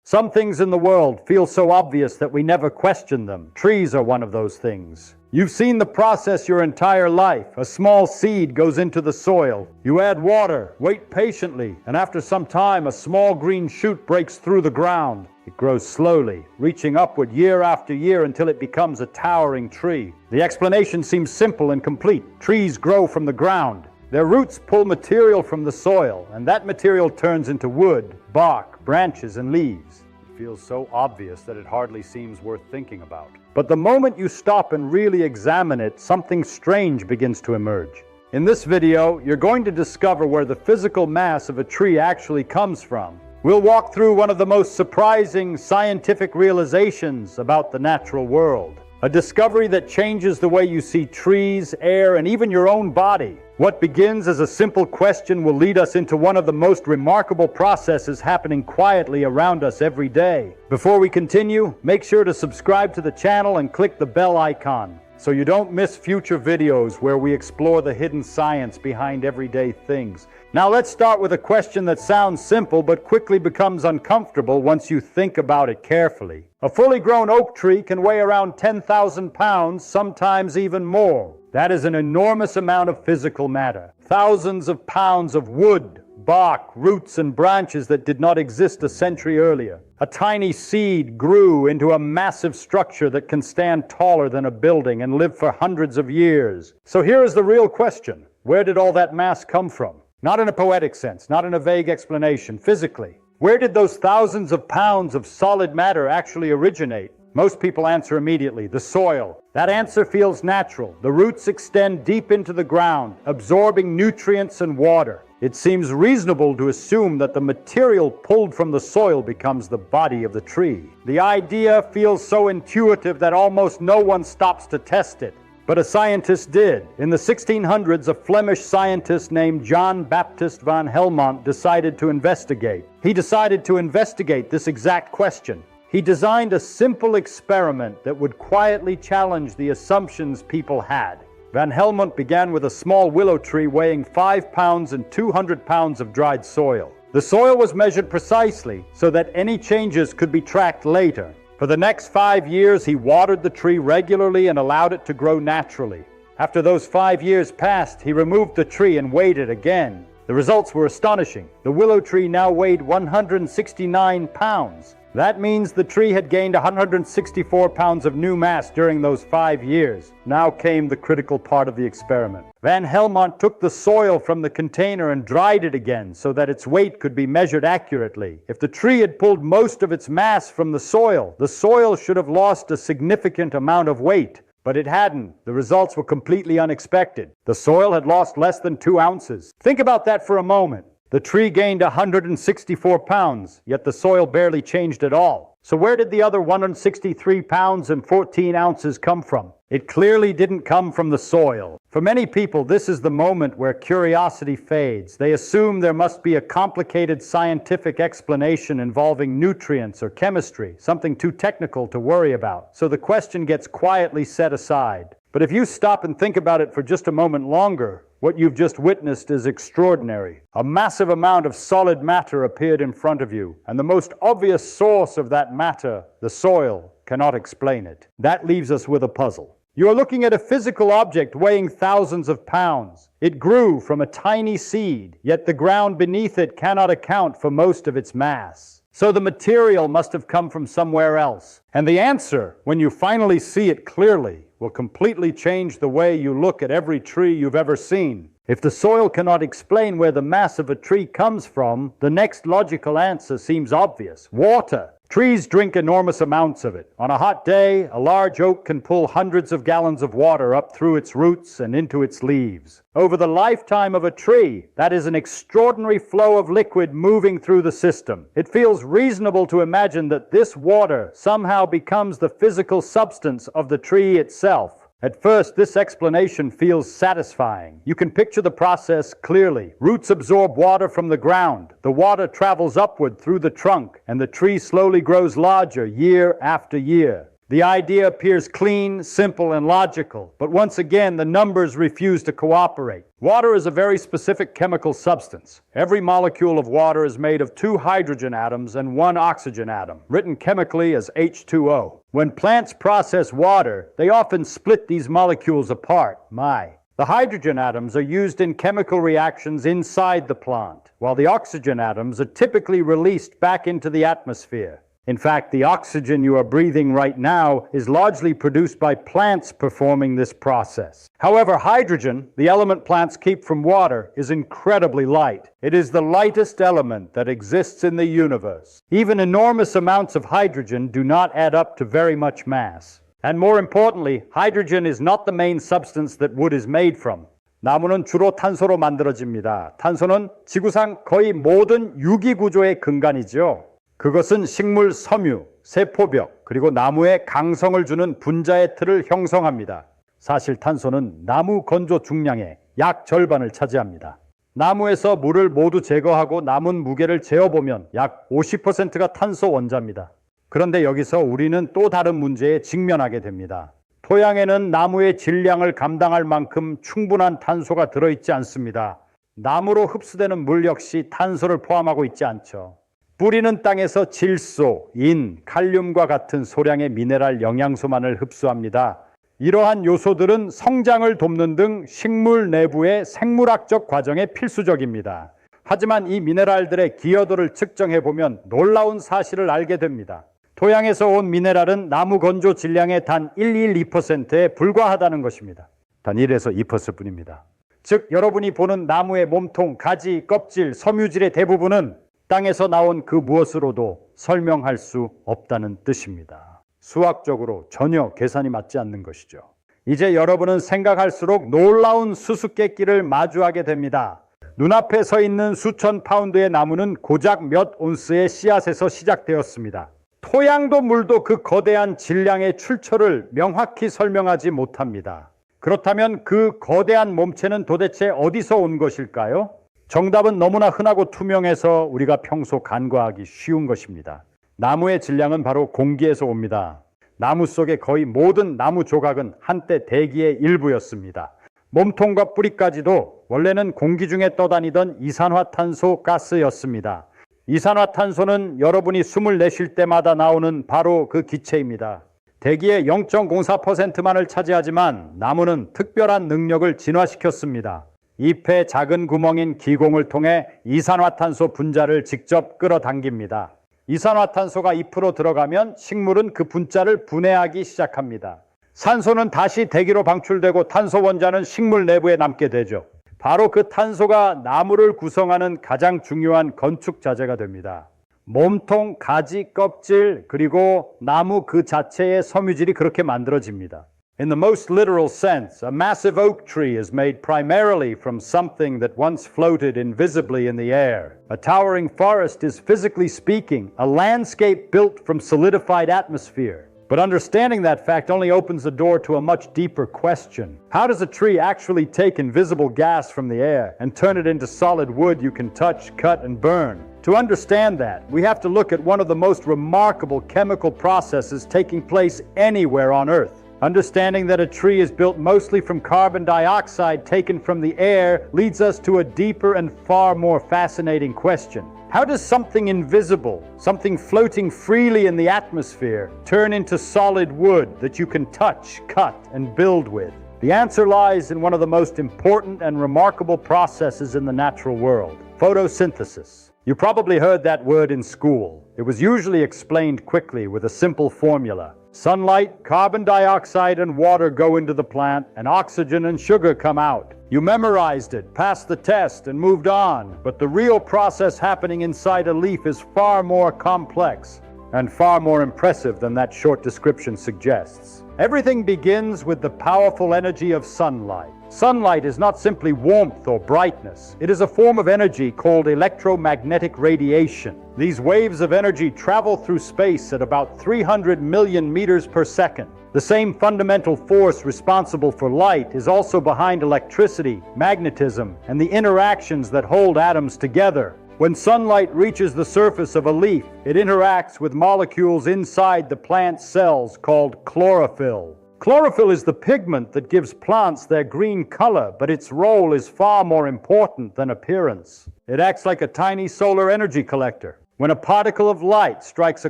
Some things in the world feel so obvious that we never question them. Trees are one of those things. You've seen the process your entire life. A small seed goes into the soil. You add water, wait patiently, and after some time a small green shoot breaks through the ground. It grows slowly, reaching upward year after year until it becomes a towering tree. The explanation seems simple and complete. Trees grow from the ground. Their roots pull material from the soil, and that material turns into wood, bark, branches, and leaves. It feels so obvious that it hardly seems worth thinking about. But the moment you stop and really examine it, something strange begins to emerge. In this video, you're going to discover where the physical mass of a tree actually comes from. We'll walk through one of the most surprising scientific realizations about the natural world. A discovery that changes the way you see trees, air, and even your own body. What begins as a simple question will lead us into one of the most remarkable processes happening quietly around us every day. Before we continue, make sure to subscribe to the channel and click the bell icon so you don't miss future videos where we explore the hidden science behind everyday things. Now let's start with a question that sounds simple but quickly becomes uncomfortable once you think about it carefully. A fully grown oak tree can weigh around 10,000 pounds, sometimes even more. That is an enormous amount of physical matter. Thousands of pounds of wood, bark, roots, and branches that did not exist a century earlier. A tiny seed grew into a massive structure that can stand taller than a building and live for hundreds of years. So here is the real question. Where did all that mass come from? Not in a poetic sense, not in a vague explanation, physically. Where did those thousands of pounds of solid matter actually originate? Most people answer immediately, the soil. That answer feels natural. The roots extend deep into the ground, absorbing nutrients and water. It seems reasonable to assume that the material pulled from the soil becomes the body of the tree. The idea feels so intuitive that almost no one stops to test it. But a scientist did. In the 1600s, a Flemish scientist named John Baptist van Helmont decided to investigate. He decided to investigate this exact question. He designed a simple experiment that would quietly challenge the assumptions people had. Van Helmont began with a small willow tree weighing 5 pounds and 200 pounds of dried soil. The soil was measured precisely so that any changes could be tracked later. For the next 5 years, he watered the tree regularly and allowed it to grow naturally. After those 5 years passed, he removed the tree and weighed it again. The results were astonishing. The willow tree now weighed 169 pounds. That means the tree had gained 164 pounds of new mass during those 5 years. Now came the critical part of the experiment. Van Helmont took the soil from the container and dried it again so that its weight could be measured accurately. If the tree had pulled most of its mass from the soil should have lost a significant amount of weight. But it hadn't. The results were completely unexpected. The soil had lost less than 2 ounces. Think about that for a moment. The tree gained 164 pounds, yet the soil barely changed at all. So where did the other 163 pounds and 14 ounces come from? It clearly didn't come from the soil. For many people, this is the moment where curiosity fades. They assume there must be a complicated scientific explanation involving nutrients or chemistry, something too technical to worry about. So the question gets quietly set aside. But if you stop and think about it for just a moment longer, what you've just witnessed is extraordinary. A massive amount of solid matter appeared in front of you, and the most obvious source of that matter, the soil, cannot explain it. That leaves us with a puzzle. You are looking at a physical object weighing thousands of pounds. It grew from a tiny seed, yet the ground beneath it cannot account for most of its mass. So the material must have come from somewhere else. And the answer, when you finally see it clearly, will completely change the way you look at every tree you've ever seen. If the soil cannot explain where the mass of a tree comes from, the next logical answer seems obvious. Water. Trees drink enormous amounts of it. On a hot day, a large oak can pull hundreds of gallons of water up through its roots and into its leaves. Over the lifetime of a tree, that is an extraordinary flow of liquid moving through the system. It feels reasonable to imagine that this water somehow becomes the physical substance of the tree itself. At first, this explanation feels satisfying. You can picture the process clearly. Roots absorb water from the ground. The water travels upward through the trunk, and the tree slowly grows larger year after year. The idea appears clean, simple, and logical, but once again, the numbers refuse to cooperate. Water is a very specific chemical substance. Every molecule of water is made of 2 hydrogen atoms and 1 oxygen atom, written chemically as H2O. When plants process water, they often split these molecules apart. The hydrogen atoms are used in chemical reactions inside the plant, while the oxygen atoms are typically released back into the atmosphere. In fact, the oxygen you are breathing right now is largely produced by plants performing this process. However, hydrogen, the element plants keep from water, is incredibly light. It is the lightest element that exists in the universe. Even enormous amounts of hydrogen do not add up to very much mass. And more importantly, hydrogen is not the main substance that wood is made from. 나무는 주로 탄소로 만들어집니다. 탄소는 지구상 거의 모든 유기 구조의 근간이죠. 그것은 식물 섬유, 세포벽, 그리고 나무에 강성을 주는 분자의 틀을 형성합니다. 사실 탄소는 나무 건조 중량의 약 절반을 차지합니다. 나무에서 물을 모두 제거하고 남은 무게를 재어보면 약 50%가 탄소 원자입니다. 그런데 여기서 우리는 또 다른 문제에 직면하게 됩니다. 토양에는 나무의 질량을 감당할 만큼 충분한 탄소가 들어있지 않습니다. 나무로 흡수되는 물 역시 탄소를 포함하고 있지 않죠. 뿌리는 땅에서 질소, 인, 칼륨과 같은 소량의 미네랄 영양소만을 흡수합니다. 이러한 요소들은 성장을 돕는 등 식물 내부의 생물학적 과정에 필수적입니다. 하지만 이 미네랄들의 기여도를 측정해보면 놀라운 사실을 알게 됩니다. 토양에서 온 미네랄은 나무 건조 질량의 단 1-2%에 불과하다는 것입니다. 단 1에서 2%뿐입니다. 즉 여러분이 보는 나무의 몸통, 가지, 껍질, 섬유질의 대부분은 땅에서 나온 그 무엇으로도 설명할 수 없다는 뜻입니다. 수학적으로 전혀 계산이 맞지 않는 것이죠. 이제 여러분은 생각할수록 놀라운 수수께끼를 마주하게 됩니다. 눈앞에 서 있는 수천 파운드의 나무는 고작 몇 온스의 씨앗에서 시작되었습니다. 토양도 물도 그 거대한 질량의 출처를 명확히 설명하지 못합니다. 그렇다면 그 거대한 몸체는 도대체 어디서 온 것일까요? 정답은 너무나 흔하고 투명해서 우리가 평소 간과하기 쉬운 것입니다. 나무의 질량은 바로 공기에서 옵니다. 나무 속의 거의 모든 나무 조각은 한때 대기의 일부였습니다. 몸통과 뿌리까지도 원래는 공기 중에 떠다니던 이산화탄소 가스였습니다. 이산화탄소는 여러분이 숨을 내쉴 때마다 나오는 바로 그 기체입니다. 대기의 0.04%만을 차지하지만 나무는 특별한 능력을 진화시켰습니다. 잎의 작은 구멍인 기공을 통해 이산화탄소 분자를 직접 끌어당깁니다. 이산화탄소가 잎으로 들어가면 식물은 그 분자를 분해하기 시작합니다. 산소는 다시 대기로 방출되고 탄소 원자는 식물 내부에 남게 되죠. 바로 그 탄소가 나무를 구성하는 가장 중요한 건축 자재가 됩니다. 몸통, 가지, 껍질, 그리고 나무 그 자체의 섬유질이 그렇게 만들어집니다. In the most literal sense, a massive oak tree is made primarily from something that once floated invisibly in the air. A towering forest is, physically speaking, a landscape built from solidified atmosphere. But understanding that fact only opens the door to a much deeper question. How does a tree actually take invisible gas from the air and turn it into solid wood you can touch, cut, and burn? To understand that, we have to look at one of the most remarkable chemical processes taking place anywhere on Earth. Understanding that a tree is built mostly from carbon dioxide taken from the air leads us to a deeper and far more fascinating question. How does something invisible, something floating freely in the atmosphere, turn into solid wood that you can touch, cut, and build with? The answer lies in one of the most important and remarkable processes in the natural world, photosynthesis. You probably heard that word in school. It was usually explained quickly with a simple formula. Sunlight, carbon dioxide, and water go into the plant, and oxygen and sugar come out. You memorized it, passed the test, and moved on. But the real process happening inside a leaf is far more complex and far more impressive than that short description suggests. Everything begins with the powerful energy of sunlight. Sunlight is not simply warmth or brightness. It is a form of energy called electromagnetic radiation. These waves of energy travel through space at about 300 million meters per second. The same fundamental force responsible for light is also behind electricity, magnetism, and the interactions that hold atoms together. When sunlight reaches the surface of a leaf, it interacts with molecules inside the plant cells called chlorophyll. Chlorophyll is the pigment that gives plants their green color, but its role is far more important than appearance. It acts like a tiny solar energy collector. When a particle of light strikes a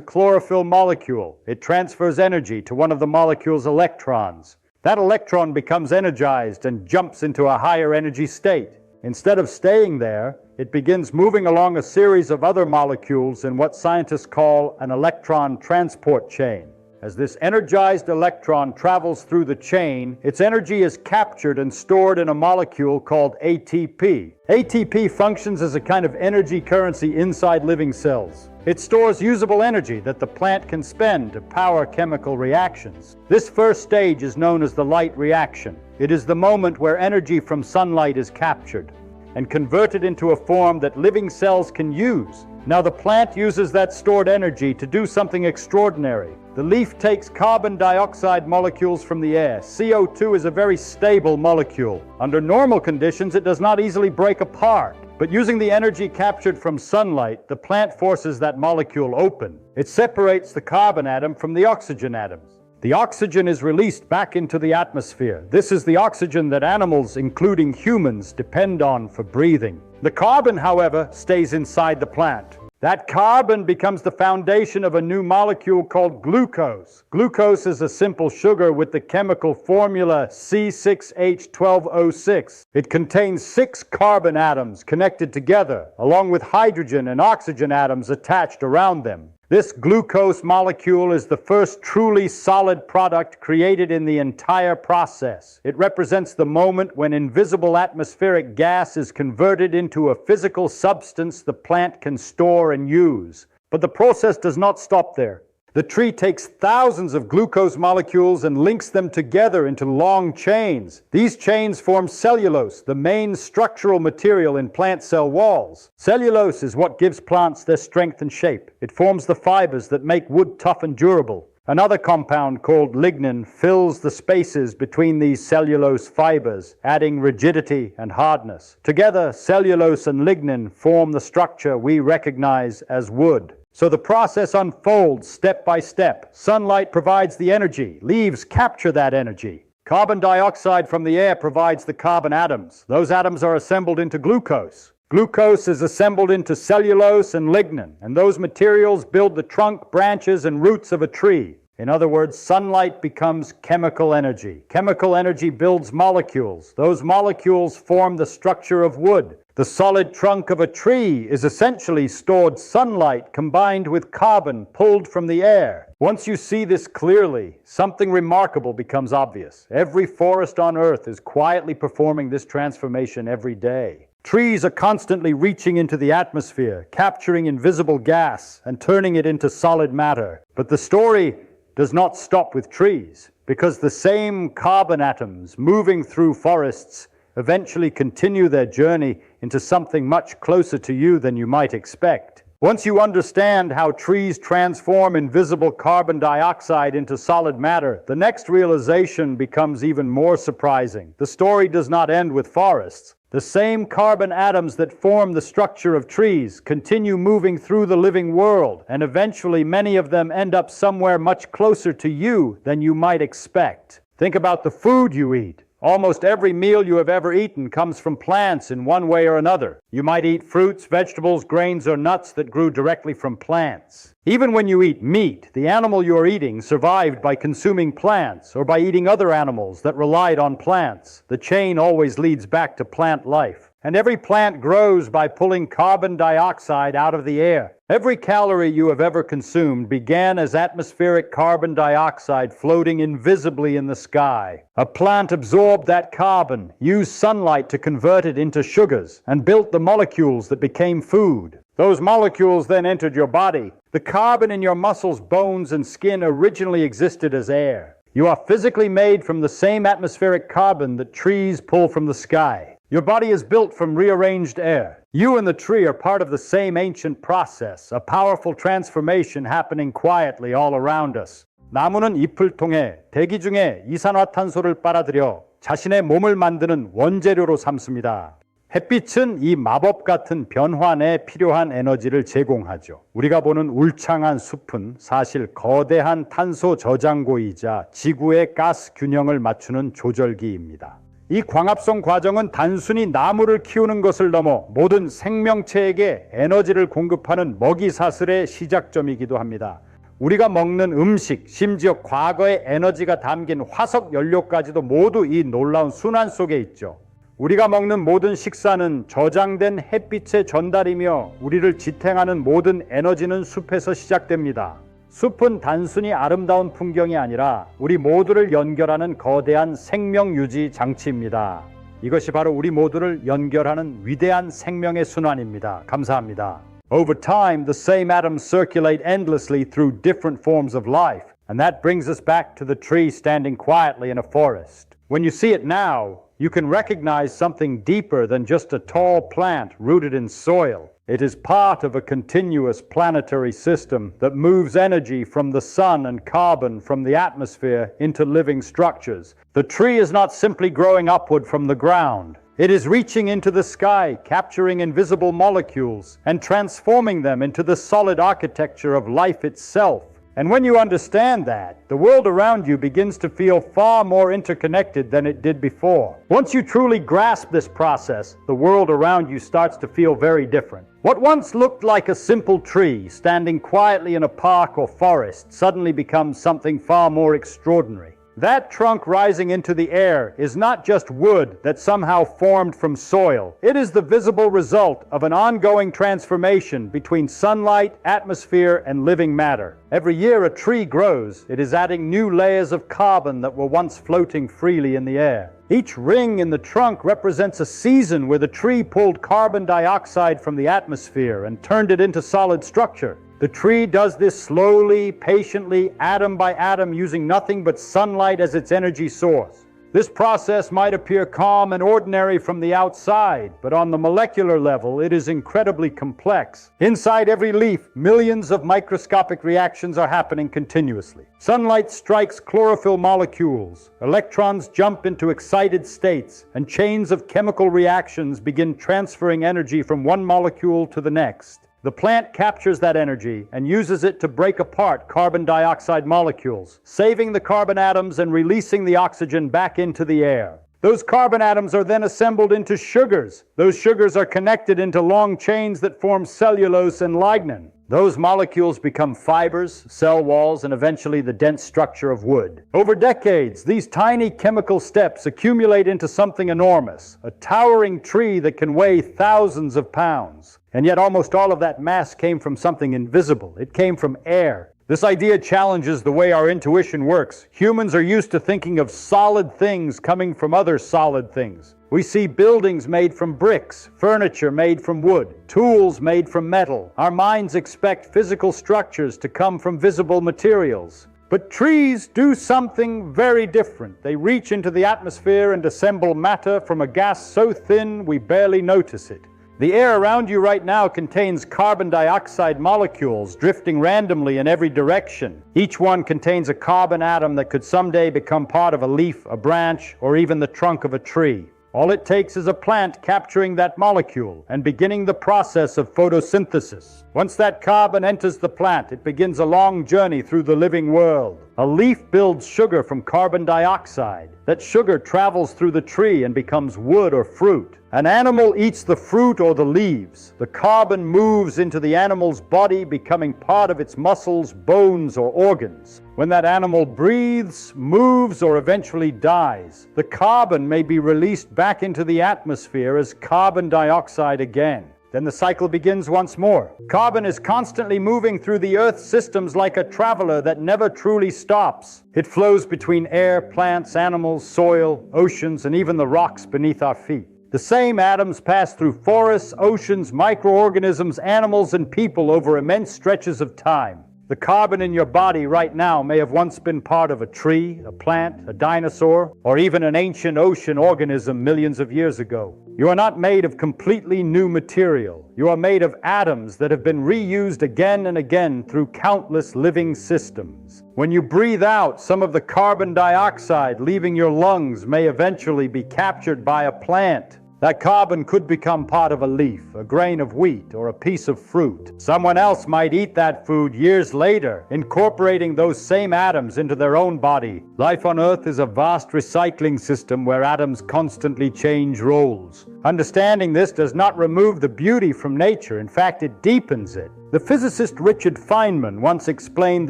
chlorophyll molecule, it transfers energy to one of the molecule's electrons. That electron becomes energized and jumps into a higher energy state. Instead of staying there, it begins moving along a series of other molecules in what scientists call an electron transport chain. As this energized electron travels through the chain, its energy is captured and stored in a molecule called ATP. ATP functions as a kind of energy currency inside living cells. It stores usable energy that the plant can spend to power chemical reactions. This first stage is known as the light reaction. It is the moment where energy from sunlight is captured and converted into a form that living cells can use. Now the plant uses that stored energy to do something extraordinary. The leaf takes carbon dioxide molecules from the air. CO2 is a very stable molecule. Under normal conditions, it does not easily break apart. But using the energy captured from sunlight, the plant forces that molecule open. It separates the carbon atom from the oxygen atoms. The oxygen is released back into the atmosphere. This is the oxygen that animals, including humans, depend on for breathing. The carbon, however, stays inside the plant. That carbon becomes the foundation of a new molecule called glucose. Glucose is a simple sugar with the chemical formula C6H12O6. It contains 6 carbon atoms connected together, along with hydrogen and oxygen atoms attached around them. This glucose molecule is the first truly solid product created in the entire process. It represents the moment when invisible atmospheric gas is converted into a physical substance the plant can store and use. But the process does not stop there. The tree takes thousands of glucose molecules and links them together into long chains. These chains form cellulose, the main structural material in plant cell walls. Cellulose is what gives plants their strength and shape. It forms the fibers that make wood tough and durable. Another compound called lignin fills the spaces between these cellulose fibers, adding rigidity and hardness. Together, cellulose and lignin form the structure we recognize as wood. So the process unfolds step by step. Sunlight provides the energy. Leaves capture that energy. Carbon dioxide from the air provides the carbon atoms. Those atoms are assembled into glucose. Glucose is assembled into cellulose and lignin, and those materials build the trunk, branches, and roots of a tree. In other words, sunlight becomes chemical energy. Chemical energy builds molecules. Those molecules form the structure of wood. The solid trunk of a tree is essentially stored sunlight combined with carbon pulled from the air. Once you see this clearly, something remarkable becomes obvious. Every forest on Earth is quietly performing this transformation every day. Trees are constantly reaching into the atmosphere, capturing invisible gas and turning it into solid matter. But the story does not stop with trees, because the same carbon atoms moving through forests eventually continue their journey into something much closer to you than you might expect. Once you understand how trees transform invisible carbon dioxide into solid matter, the next realization becomes even more surprising. The story does not end with forests. The same carbon atoms that form the structure of trees continue moving through the living world, and eventually many of them end up somewhere much closer to you than you might expect. Think about the food you eat. Almost every meal you have ever eaten comes from plants in one way or another. You might eat fruits, vegetables, grains, or nuts that grew directly from plants. Even when you eat meat, the animal you're eating survived by consuming plants or by eating other animals that relied on plants. The chain always leads back to plant life. And every plant grows by pulling carbon dioxide out of the air. Every calorie you have ever consumed began as atmospheric carbon dioxide floating invisibly in the sky. A plant absorbed that carbon, used sunlight to convert it into sugars, and built the molecules that became food. Those molecules then entered your body. The carbon in your muscles, bones, and skin originally existed as air. You are physically made from the same atmospheric carbon that trees pull from the sky. Your body is built from rearranged air. You and the tree are part of the same ancient process, a powerful transformation happening quietly all around us. 나무는 잎을 통해 대기 중에 이산화탄소를 빨아들여 자신의 몸을 만드는 원재료로 삼습니다. 햇빛은 이 마법 같은 변환에 필요한 에너지를 제공하죠. 우리가 보는 울창한 숲은 사실 거대한 탄소 저장고이자 지구의 가스 균형을 맞추는 조절기입니다. 이 광합성 과정은 단순히 나무를 키우는 것을 넘어 모든 생명체에게 에너지를 공급하는 먹이사슬의 시작점이기도 합니다. 우리가 먹는 음식, 심지어 과거의 에너지가 담긴 화석 연료까지도 모두 이 놀라운 순환 속에 있죠. 우리가 먹는 모든 식사는 저장된 햇빛의 전달이며 우리를 지탱하는 모든 에너지는 숲에서 시작됩니다. 숲은 단순히 아름다운 풍경이 아니라 우리 모두를 연결하는 거대한 생명 유지 장치입니다. 이것이 바로 우리 모두를 연결하는 위대한 생명의 순환입니다. 감사합니다. Over time, the same atoms circulate endlessly through different forms of life, and that brings us back to the tree standing quietly in a forest. When you see it now, you can recognize something deeper than just a tall plant rooted in soil. It is part of a continuous planetary system that moves energy from the sun and carbon from the atmosphere into living structures. The tree is not simply growing upward from the ground. It is reaching into the sky, capturing invisible molecules and transforming them into the solid architecture of life itself. And when you understand that, the world around you begins to feel far more interconnected than it did before. Once you truly grasp this process, the world around you starts to feel very different. What once looked like a simple tree standing quietly in a park or forest suddenly becomes something far more extraordinary. That trunk rising into the air is not just wood that somehow formed from soil. It is the visible result of an ongoing transformation between sunlight, atmosphere, and living matter. Every year a tree grows, it is adding new layers of carbon that were once floating freely in the air. Each ring in the trunk represents a season where the tree pulled carbon dioxide from the atmosphere and turned it into solid structure. The tree does this slowly, patiently, atom by atom, using nothing but sunlight as its energy source. This process might appear calm and ordinary from the outside, but on the molecular level, it is incredibly complex. Inside every leaf, millions of microscopic reactions are happening continuously. Sunlight strikes chlorophyll molecules, electrons jump into excited states, and chains of chemical reactions begin transferring energy from one molecule to the next. The plant captures that energy and uses it to break apart carbon dioxide molecules, saving the carbon atoms and releasing the oxygen back into the air. Those carbon atoms are then assembled into sugars. Those sugars are connected into long chains that form cellulose and lignin. Those molecules become fibers, cell walls, and eventually the dense structure of wood. Over decades, these tiny chemical steps accumulate into something enormous, a towering tree that can weigh thousands of pounds. And yet almost all of that mass came from something invisible. It came from air. This idea challenges the way our intuition works. Humans are used to thinking of solid things coming from other solid things. We see buildings made from bricks, furniture made from wood, tools made from metal. Our minds expect physical structures to come from visible materials. But trees do something very different. They reach into the atmosphere and assemble matter from a gas so thin we barely notice it. The air around you right now contains carbon dioxide molecules drifting randomly in every direction. Each one contains a carbon atom that could someday become part of a leaf, a branch, or even the trunk of a tree. All it takes is a plant capturing that molecule and beginning the process of photosynthesis. Once that carbon enters the plant, it begins a long journey through the living world. A leaf builds sugar from carbon dioxide. That sugar travels through the tree and becomes wood or fruit. An animal eats the fruit or the leaves. The carbon moves into the animal's body, becoming part of its muscles, bones, or organs. When that animal breathes, moves, or eventually dies, the carbon may be released back into the atmosphere as carbon dioxide again. Then the cycle begins once more. Carbon is constantly moving through the Earth's systems like a traveler that never truly stops. It flows between air, plants, animals, soil, oceans, and even the rocks beneath our feet. The same atoms pass through forests, oceans, microorganisms, animals, and people over immense stretches of time. The carbon in your body right now may have once been part of a tree, a plant, a dinosaur, or even an ancient ocean organism millions of years ago. You are not made of completely new material. You are made of atoms that have been reused again and again through countless living systems. When you breathe out, some of the carbon dioxide leaving your lungs may eventually be captured by a plant. That carbon could become part of a leaf, a grain of wheat, or a piece of fruit. Someone else might eat that food years later, incorporating those same atoms into their own body. Life on Earth is a vast recycling system where atoms constantly change roles. Understanding this does not remove the beauty from nature. In fact, it deepens it. The physicist Richard Feynman once explained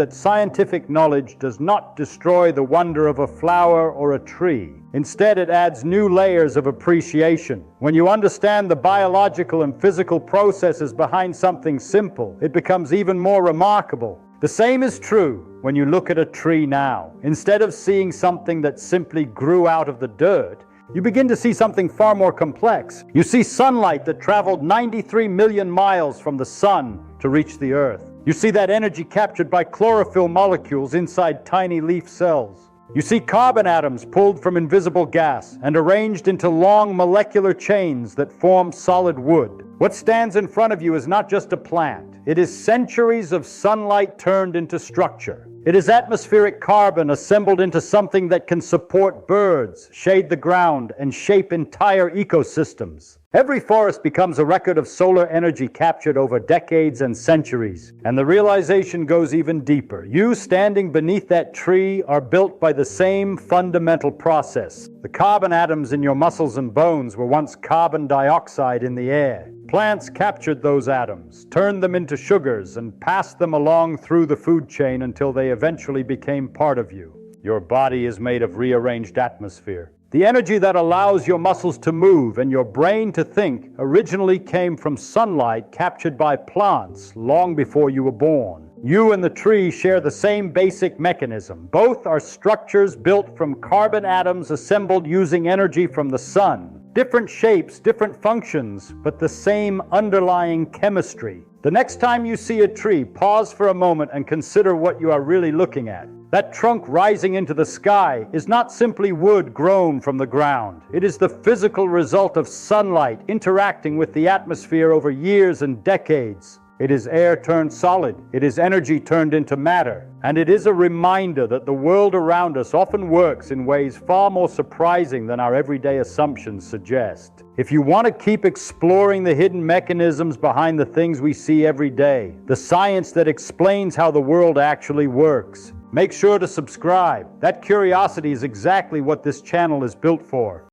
that scientific knowledge does not destroy the wonder of a flower or a tree. Instead, it adds new layers of appreciation. When you understand the biological and physical processes behind something simple, it becomes even more remarkable. The same is true when you look at a tree now. Instead of seeing something that simply grew out of the dirt, you begin to see something far more complex. You see sunlight that traveled 93 million miles from the sun to reach the earth. You see that energy captured by chlorophyll molecules inside tiny leaf cells. You see carbon atoms pulled from invisible gas and arranged into long molecular chains that form solid wood. What stands in front of you is not just a plant. It is centuries of sunlight turned into structure. It is atmospheric carbon assembled into something that can support birds, shade the ground, and shape entire ecosystems. Every forest becomes a record of solar energy captured over decades and centuries. And the realization goes even deeper. You standing beneath that tree are built by the same fundamental process. The carbon atoms in your muscles and bones were once carbon dioxide in the air. Plants captured those atoms, turned them into sugars, and passed them along through the food chain until they eventually became part of you. Your body is made of rearranged atmosphere. The energy that allows your muscles to move and your brain to think originally came from sunlight captured by plants long before you were born. You and the tree share the same basic mechanism. Both are structures built from carbon atoms assembled using energy from the sun. Different shapes, different functions, but the same underlying chemistry. The next time you see a tree, pause for a moment and consider what you are really looking at. That trunk rising into the sky is not simply wood grown from the ground. It is the physical result of sunlight interacting with the atmosphere over years and decades. It is air turned solid. It is energy turned into matter. And it is a reminder that the world around us often works in ways far more surprising than our everyday assumptions suggest. If you want to keep exploring the hidden mechanisms behind the things we see every day, the science that explains how the world actually works, make sure to subscribe. That curiosity is exactly what this channel is built for.